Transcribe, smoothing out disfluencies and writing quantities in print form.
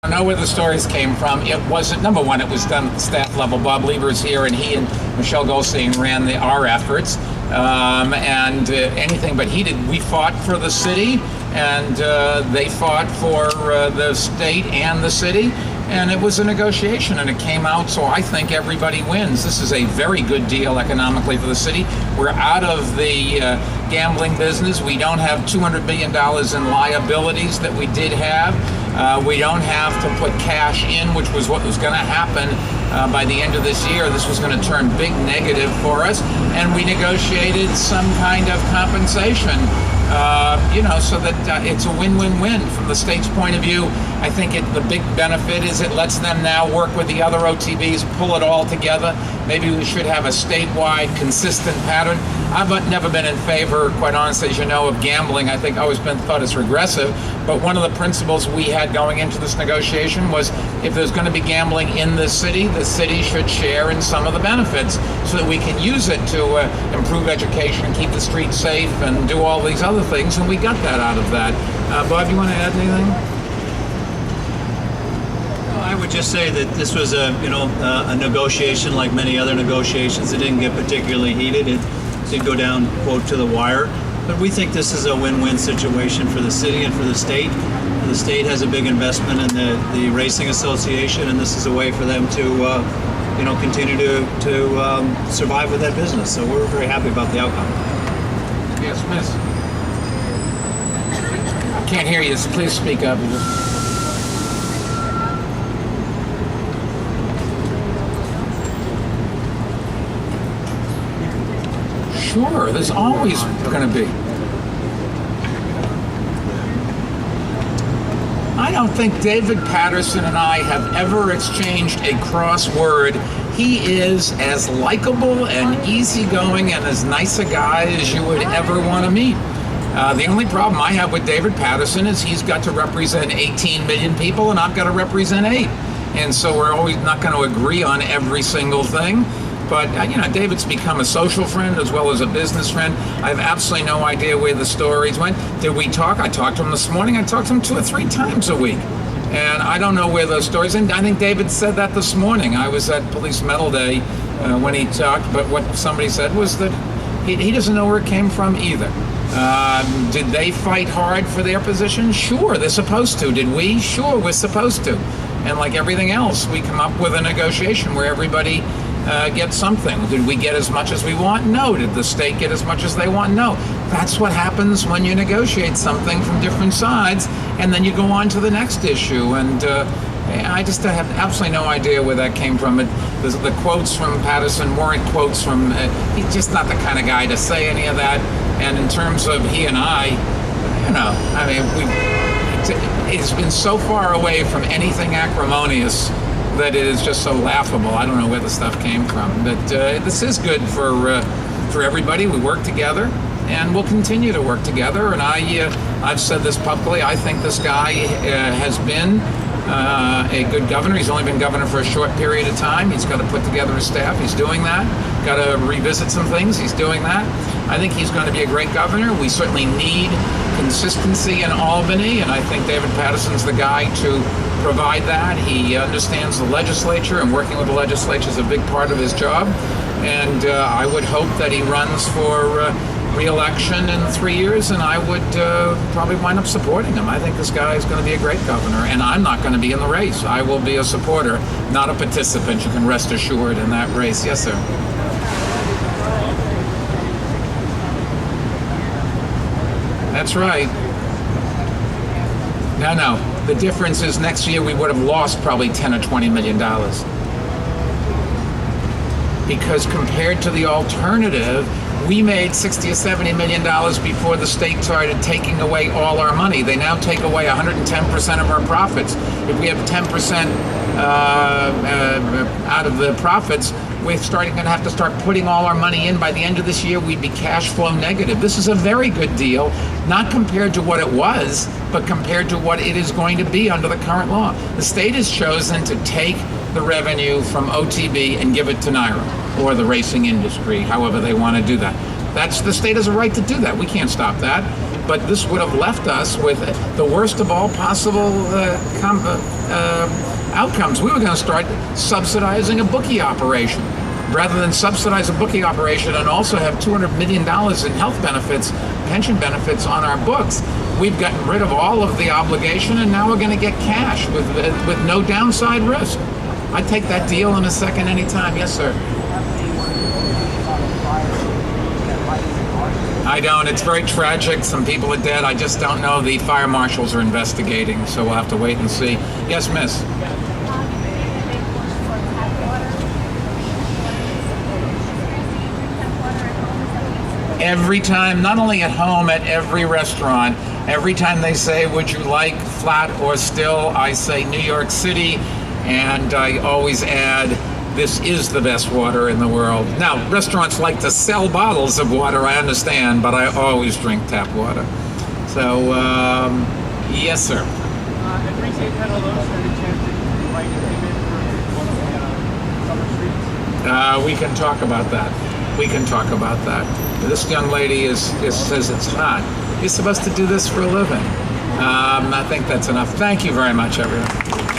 I know where the stories came from. It wasn't, number one, it was done at the staff level. Bob Lieber's here, and he and Michelle Goldstein ran our efforts. Anything but he did. We fought for the city, and they fought for the state and the city. And it was a negotiation, and it came out, so I think everybody wins. This is a very good deal economically for the city. We're out of the gambling business. We don't have $200 billion in liabilities that we did have. We don't have to put cash in, which was what was going to happen by the end of this year. This was going to turn big negative for us, and we negotiated some kind of compensation. So that it's a win-win-win. From the state's point of view, I think the big benefit is it lets them now work with the other OTBs, pull it all together. Maybe we should have a statewide, consistent pattern. I've never been in favor, quite honestly, as you know, of gambling. I think always been thought it's regressive. But one of the principles we had going into this negotiation was if there's going to be gambling in the city should share in some of the benefits so that we can use it to improve education, keep the streets safe, and do all these other things. And we got that out of that. Bob, you want to add anything? I would just say that this was a negotiation like many other negotiations. It didn't get particularly heated. It did go down, quote, to the wire. But we think this is a win-win situation for the city and for the state. The state has a big investment in the Racing Association, and this is a way for them to continue to survive with that business. So we're very happy about the outcome. Yes, miss. I can't hear you, so please speak up. Sure, there's always going to be. I don't think David Patterson and I have ever exchanged a cross word. He is as likable and easygoing and as nice a guy as you would ever want to meet. The only problem I have with David Patterson is he's got to represent 18 million people and I've got to represent 8. And so we're always not going to agree on every single thing. But, David's become a social friend as well as a business friend. I have absolutely no idea where the stories went. Did we talk? I talked to him this morning. I talked to him 2 or 3 times a week. And I don't know where those stories, and I think David said that this morning. I was at Police Medal Day when he talked, but what somebody said was that he doesn't know where it came from either. Did they fight hard for their position? Sure, they're supposed to. Did we? Sure, we're supposed to. And like everything else, we come up with a negotiation where everybody get something. Did we get as much as we want? No. Did the state get as much as they want? No. That's what happens when you negotiate something from different sides, and then you go on to the next issue. And I just have absolutely no idea where that came from. The quotes from Patterson weren't quotes from, he's just not the kind of guy to say any of that. And in terms of he and I, it's been so far away from anything acrimonious that it is just so laughable. I don't know where the stuff came from, but this is good for everybody. We work together, and we'll continue to work together. And I've said this publicly. I think this guy has been a good governor. He's only been governor for a short period of time. He's got to put together his staff. He's doing that. Got to revisit some things. He's doing that. I think he's going to be a great governor. We certainly need consistency in Albany, and I think David Patterson's the guy to provide that. He understands the legislature, and working with the legislature is a big part of his job. And I would hope that he runs for re-election in 3 years, and I would probably wind up supporting him. I think this guy is going to be a great governor, and I'm not going to be in the race. I will be a supporter, not a participant. You can rest assured in that race. Yes, sir. That's right. No. The difference is next year we would have lost probably $10 or $20 million. Because compared to the alternative, we made $60 or $70 million before the state started taking away all our money. They now take away 110% of our profits. If we have 10% out of the profits, we're going to have to start putting all our money in. By the end of this year, we'd be cash flow negative. This is a very good deal, not compared to what it was, but compared to what it is going to be under the current law. The state has chosen to take the revenue from OTB and give it to NYRA or the racing industry, however they want to do that. The state has a right to do that. We can't stop that. but this would have left us with the worst of all possible outcomes. We were going to start subsidizing a bookie operation. Rather than subsidize a bookie operation and also have $200 million in health benefits, pension benefits on our books, we've gotten rid of all of the obligation, and now we're going to get cash with no downside risk. I'd take that deal in a second anytime. Yes, sir. I don't. It's very tragic. Some people are dead. I just don't know. The fire marshals are investigating, so we'll have to wait and see. Yes, miss. Every time, not only at home, at every restaurant, every time they say, would you like flat or still, I say New York City, and I always add, this is the best water in the world. Now, restaurants like to sell bottles of water, I understand, but I always drink tap water. So, yes, sir. At Recent Pedal, those had a chance to invite him for Summer Street. We can talk about that. We can talk about that. This young lady says it's hot. You're supposed to do this for a living. I think that's enough. Thank you very much, everyone.